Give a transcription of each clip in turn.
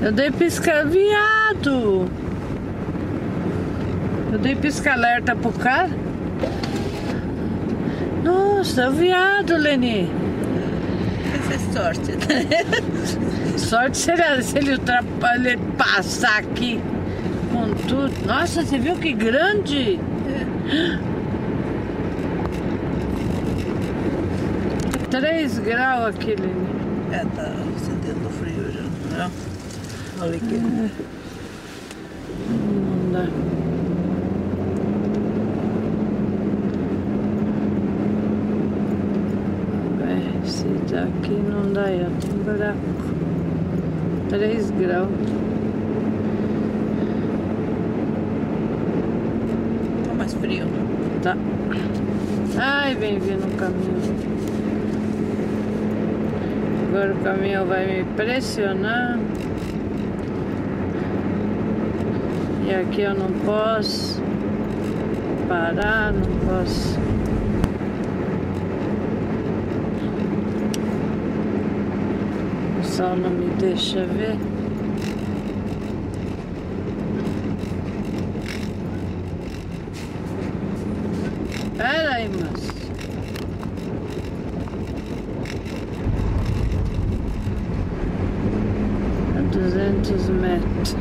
Eu dei pisca... Viado! Eu dei pisca-alerta pro cara. Nossa, é o viado, Leni. Essa é sorte. Sorte se ele passar aqui com tudo. Nossa, você viu que grande? 3 graus aqui, Leni. É, tá sentindo frio já, né? Olha aqui. Não dá. Esse daqui não dá, ó, tem buraco. 3 graus. Tá mais frio, né? Tá. Ai, vem vindo o caminhão. Agora o caminhão vai me pressionar. E aqui eu não posso parar, não posso. O sol não me deixa ver. Pera aí, moço. A 200 metros.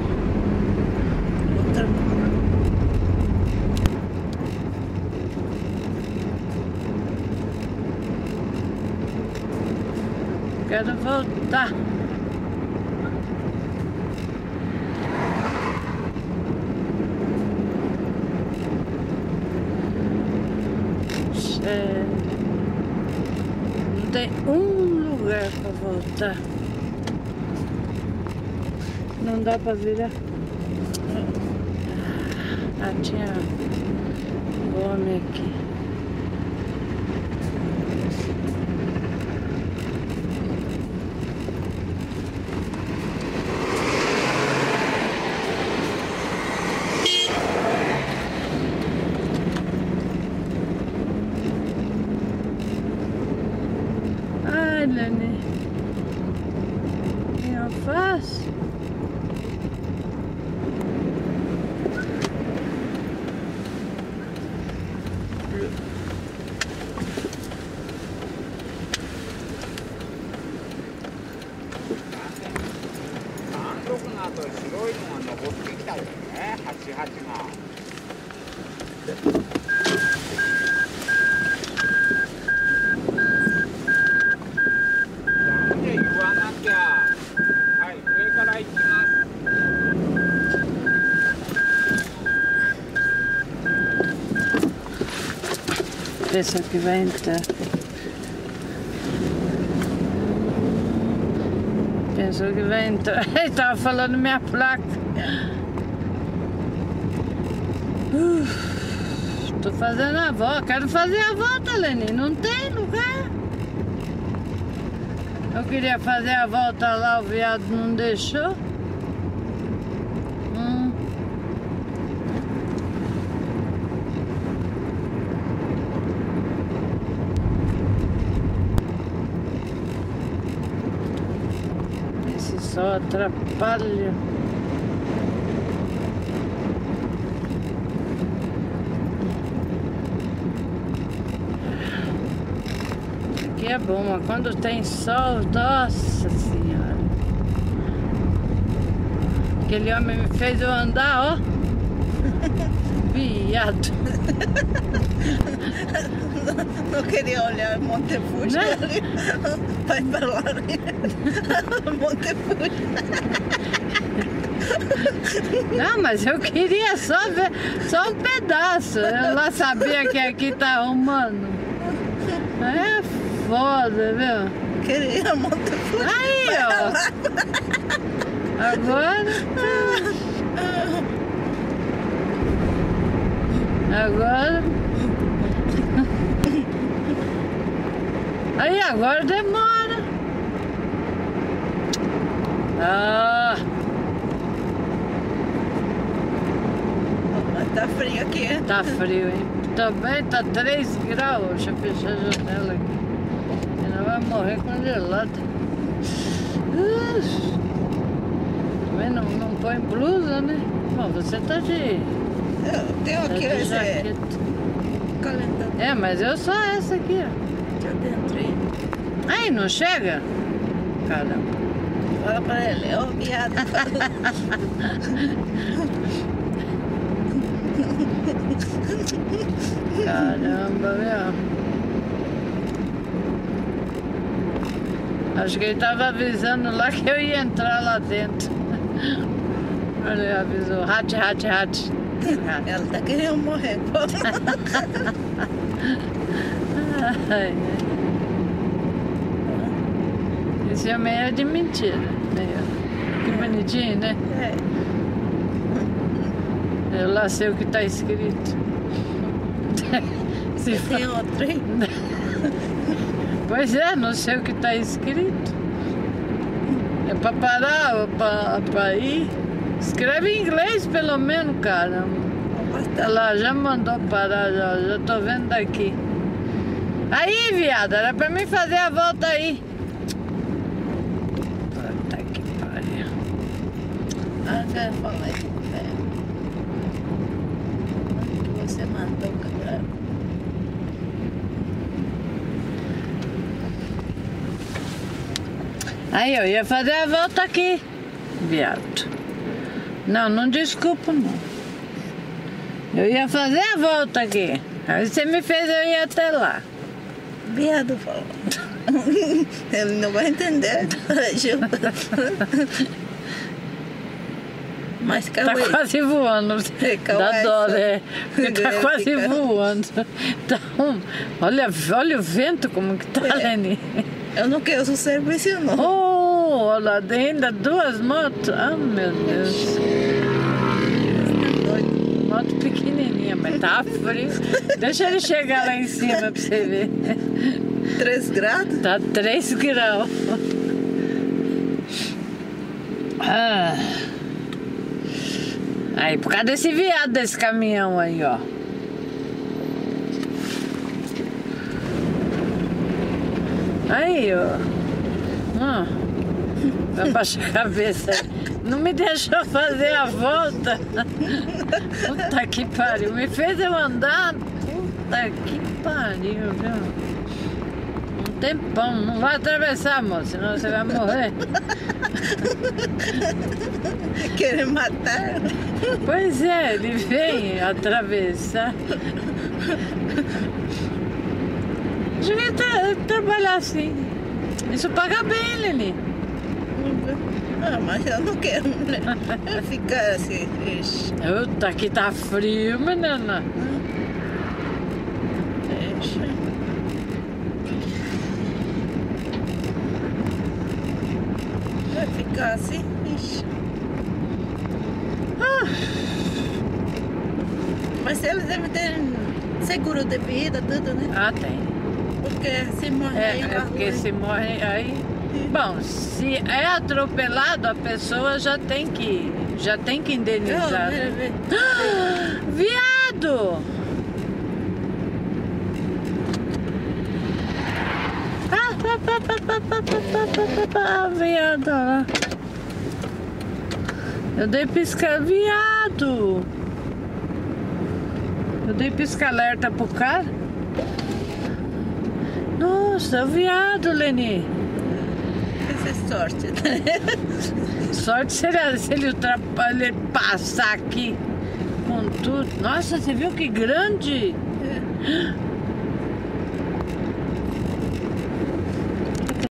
Quero voltar. Não tem um lugar para voltar. Não dá para virar. Ah, tinha um homem aqui. Ai, Leni. Que eu faço? Pessoa que vai entrar. Pensou que vai entrar. Ele tava falando minha placa. Tô fazendo a volta. Quero fazer a volta, Leni. Não tem lugar. Eu queria fazer a volta lá, o viado não deixou. Esse só atrapalha. Aqui é bom, mas quando tem sol, nossa senhora. Aquele homem me fez eu andar, ó. Viado. Não queria olhar Monte Fuji ali. Vai pra lá. Monte Fuji. Não, mas eu queria só ver, só um pedaço. Eu lá sabia que aqui tá arrumando. É foda, viu? Queria Monte Fuji. Aí, ó. Agora. Agora. Aí agora demora. Ah. Tá frio aqui, é? Tá frio, hein? Também tá 3 graus. Deixa eu fechar a janela aqui. Ela vai morrer congelada. põe blusa, né? Bom, você tá de... Eu tenho aqui esse jaqueta. calentador. É, mas eu só essa aqui, ó. Aqui dentro aí. Aí, não chega? Caramba. Fala pra ele, ó, viado. Caramba, meu. Acho que ele tava avisando lá que eu ia entrar lá dentro. Ele avisou, hat. Ela tá querendo morrer, pô. Ai, esse homem é de mentira. Que bonitinho, né? É. Eu lá sei o que tá escrito. Se Tem outro aí? Pois é, não sei o que tá escrito. É pra parar ou pra ir? Escreve em inglês pelo menos, cara. Ela já mandou parar, já tô vendo daqui. Aí, viado, era pra mim fazer a volta aí. Puta que pariu. Ah, quero falar aí com o velho. Que você mandou, cara. Aí, eu ia fazer a volta aqui, viado. Não desculpa, não. Eu ia fazer a volta aqui. Aí você me fez eu ir até lá. Viado falou. Ele não vai entender. Mas calma Tá aí. quase voando. Calma Dá dó, essa. né? Porque tá quase Fica. voando. Tá olha o vento como que tá, Leni. Eu não quero o seu serviço, não. Oh, olha, ainda duas motos. Ah, meu Deus. Moto pequenininha, mas tá frio. Deixa ele chegar lá em cima pra você ver. 3 graus? Tá 3 graus. Ah. Aí, por causa desse viado desse caminhão aí, ó. Aí, ó. Abaixa a cabeça. Não me deixou fazer a volta. Puta que pariu. Me fez eu andar. Puta que pariu, viu? Um tempão. Não vai atravessar, moço, senão você vai morrer. Querem matar? Pois é, ele vem atravessar. Devia trabalhar assim. Isso paga bem, Lili. Ah, mas eu não quero, né? Eu ficar assim, triste. Puta, aqui tá frio, menina. Deixa. Vai ficar assim, ixi. Mas eles devem ter seguro de vida, tudo, né? Ah, tem. Porque se morrer aí, É porque se morre aí... Bom, se é atropelado, a pessoa já tem que indenizar. Né? Viado! Viado lá. Eu dei pisca, viado! Eu dei pisca-alerta pro cara. Nossa, viado, Leni. Essa é sorte, né? Sorte se ele passar aqui com tudo. Nossa, você viu que grande? É.